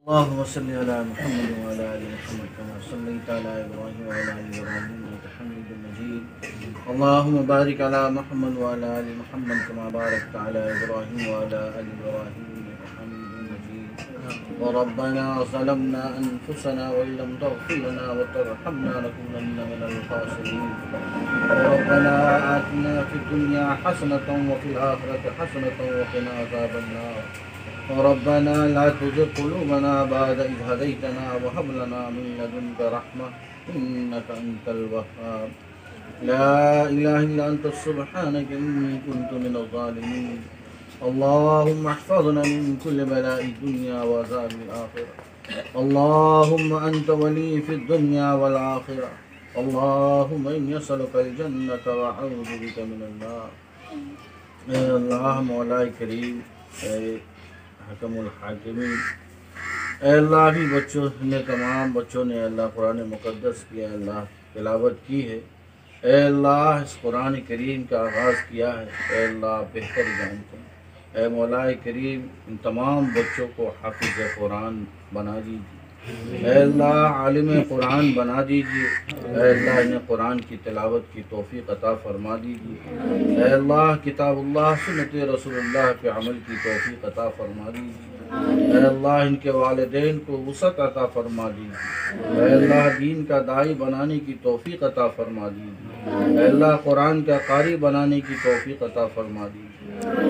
اللهم صل على محمد وعلى ال محمد كما صليت على ابراهيم وعلى ال ابراهيم انك حميد مجيد. اللهم بارك على محمد وعلى ال محمد كما باركت على ابراهيم وعلى ال ابراهيم انك حميد مجيد. وربنا ظلمنا انفسنا وان لم تغفر لنا وترحمنا لنكونن من الخاسرين. ربنا آتنا في الدنيا حسنة وفي الآخرة حسنة وقنا عذاب النار. ربنا لا تزغ قلوبنا بعد إذ هديتنا وهب لنا من لدنك رحمة إنك أنت الوهاب. لا إله إلا أنت سبحانك إني كنت من الظالمين. اللهم احفظنا من كل بلاء الدنيا وعذاب الآخرة. اللهم أنت ولي في الدنيا والآخرة. اللهم إني أسألك الجنة وأعوذ بك من النار. اے اللہ مولا کریم، اے حکم الحاکمین، اے اللہ بھی تمام بچوں نے اللہ قرآن مقدس کی اے اللہ تلاوت کی ہے. اے اللہ اس قرآن کریم کا آغاز کیا ہے. اے اللہ بہتر جانتے ہیں. اے مولا کریم ان تمام بچوں کو حافظ قرآن بنا دیجیے. اے اللہ عالم قرآن بنا دیجیے. اے اللہ انہیں قرآن کی تلاوت کی توفیق عطا فرما دیجیے. اے اللہ کتاب اللہ سنت رسول اللہ کے عمل کی توفیق عطا فرما دیجیے. اے اللہ ان کے والدین کو وسعت عطا فرما دیجیے. اے اللہ دین کا داعی بنانے کی توفیق عطا فرما دیجیے. اے اللہ قرآن کا قاری بنانے کی توفیق عطا فرما دیجیے.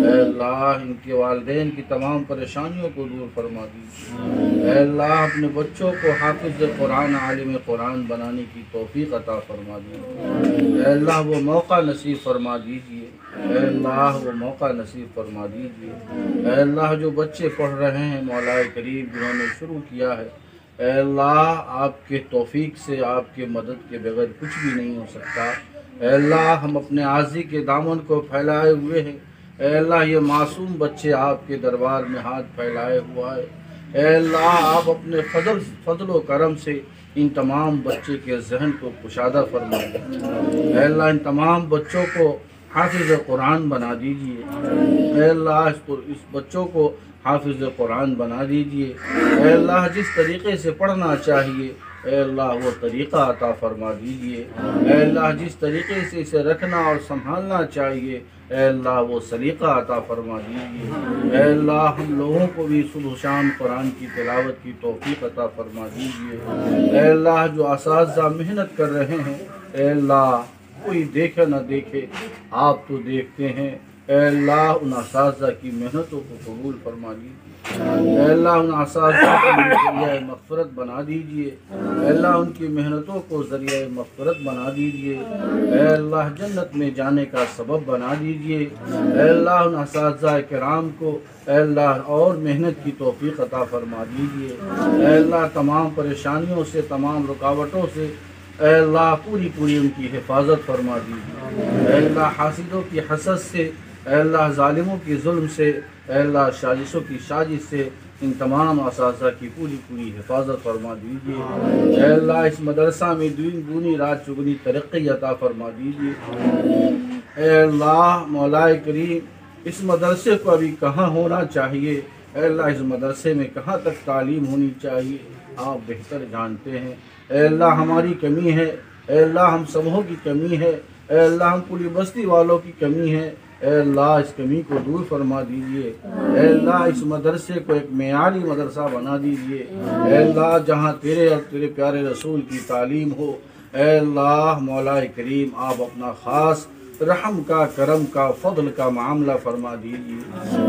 اے اللہ ان کے والدین کی تمام پریشانیوں کو دور فرما دیجیے. اے اللہ اپنے بچوں کو حافظ قرآن عالم قرآن بنانے کی توفیق عطا فرما دیجیے. اے اللہ وہ موقع نصیب فرما دیجیے. اے اللہ وہ موقع نصیب فرما دیجیے. اے اللہ جو بچے پڑھ رہے ہیں مولا کریم جنہوں نے شروع کیا ہے، اے اللہ آپ کے توفیق سے آپ کے مدد کے بغیر کچھ بھی نہیں ہو سکتا. اے اللہ ہم اپنے عاجزی کے دامن کو پھیلائے ہوئے ہیں. اے اللہ یہ معصوم بچے آپ کے دربار میں ہاتھ پھیلائے ہوا ہے. اے اللہ آپ اپنے فضل و کرم سے ان تمام بچے کے ذہن کو کشادہ فرمائیں. اے اللہ ان تمام بچوں کو حافظ قرآن بنا دیجیے. اے اللہ اس بچوں کو حافظ قرآن بنا دیجیے. اے اللہ جس طریقے سے پڑھنا چاہیے اے اللہ وہ طریقہ عطا فرما دیجیے. اے اللہ جس طریقے سے اسے رکھنا اور سنبھالنا چاہیے اے اللہ وہ سلیقہ عطا فرما دیجیے. اے اللہ ہم لوگوں کو بھی صبح شام قرآن کی تلاوت کی توفیق عطا فرما دیجیے. اے اللہ جو اساتذہ محنت کر رہے ہیں اے اللہ کوئی دیکھے نہ دیکھے آپ تو دیکھتے ہیں. اے اللہ ان اساتذہ کی محنتوں کو قبول فرما دیجیے. اے اللہ ان اساتذہ کو ذریعہ مغفرت بنا دیجیے. اے اللہ ان کی محنتوں کو ذریعہ مغفرت بنا دیجیے. اے اللہ جنت میں جانے کا سبب بنا دیجیے. اے اللہ ان اساتذہ کرام کو اے اللہ اور محنت کی توفیق عطا فرما دیجیے. اے اللہ تمام پریشانیوں سے تمام رکاوٹوں سے اے اللہ پوری ان کی حفاظت فرما دیجیے. اے اللہ حاسدوں کی حسد سے اے اللہ ظالموں کی ظلم سے اے اللہ سازشوں کی سازش سے ان تمام اساتذہ کی پوری حفاظت فرما دیجیے. اے اللہ اس مدرسہ میں دین دگنی رات چگنی ترقی عطا فرما دیجیے. اے اللہ مولا کریم اس مدرسے کو ابھی کہاں ہونا چاہیے، اے اللہ اس مدرسے میں کہاں تک تعلیم ہونی چاہیے آپ بہتر جانتے ہیں. اے اللہ ہماری کمی ہے. اے اللہ ہم سبوں کی کمی ہے. اے اللہ ہم پوری بستی والوں کی کمی ہے. اے اللہ اس کمی کو دور فرما دیجیے. اے اللہ اس مدرسے کو ایک معیاری مدرسہ بنا دیجیے. اے اللہ جہاں تیرے اور تیرے پیارے رسول کی تعلیم ہو اے اللہ مولا کریم آپ اپنا خاص رحم کا کرم کا فضل کا معاملہ فرما دیجیے.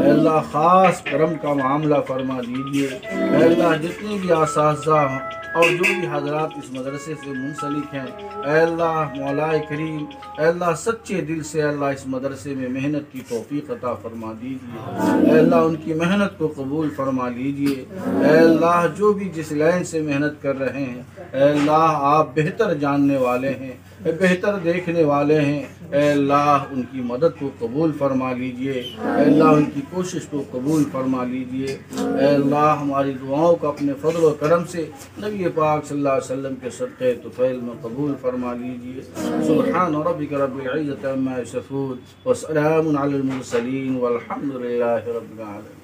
اے اللہ خاص کرم کا معاملہ فرما دیجیے. اے اللہ جتنے بھی اساتذہ اور جو بھی حضرات اس مدرسے سے منسلک ہیں اے اللہ مولا کریم اے اللہ سچے دل سے اے اللہ اس مدرسے میں محنت کی توفیق عطا فرما دیجیے. اے اللہ ان کی محنت کو قبول فرما لیجیے. اے اللہ جو بھی جس لائن سے محنت کر رہے ہیں اے اللہ آپ بہتر جاننے والے ہیں، بہتر دیکھنے والے ہیں. اے اللہ ان کی مدد کو قبول فرما لیجیے. اے اللہ ان کی کوشش کو قبول فرما لیجیے. اے اللہ ہماری دعاؤں کو اپنے فضل و کرم سے نبی پاک صلی اللہ علیہ وسلم کے صدقے طفیل میں قبول فرما لیجیے. سبحان ربک رب العزت عما یصفون وسلام علی المرسلین والحمد للہ رب العالمین.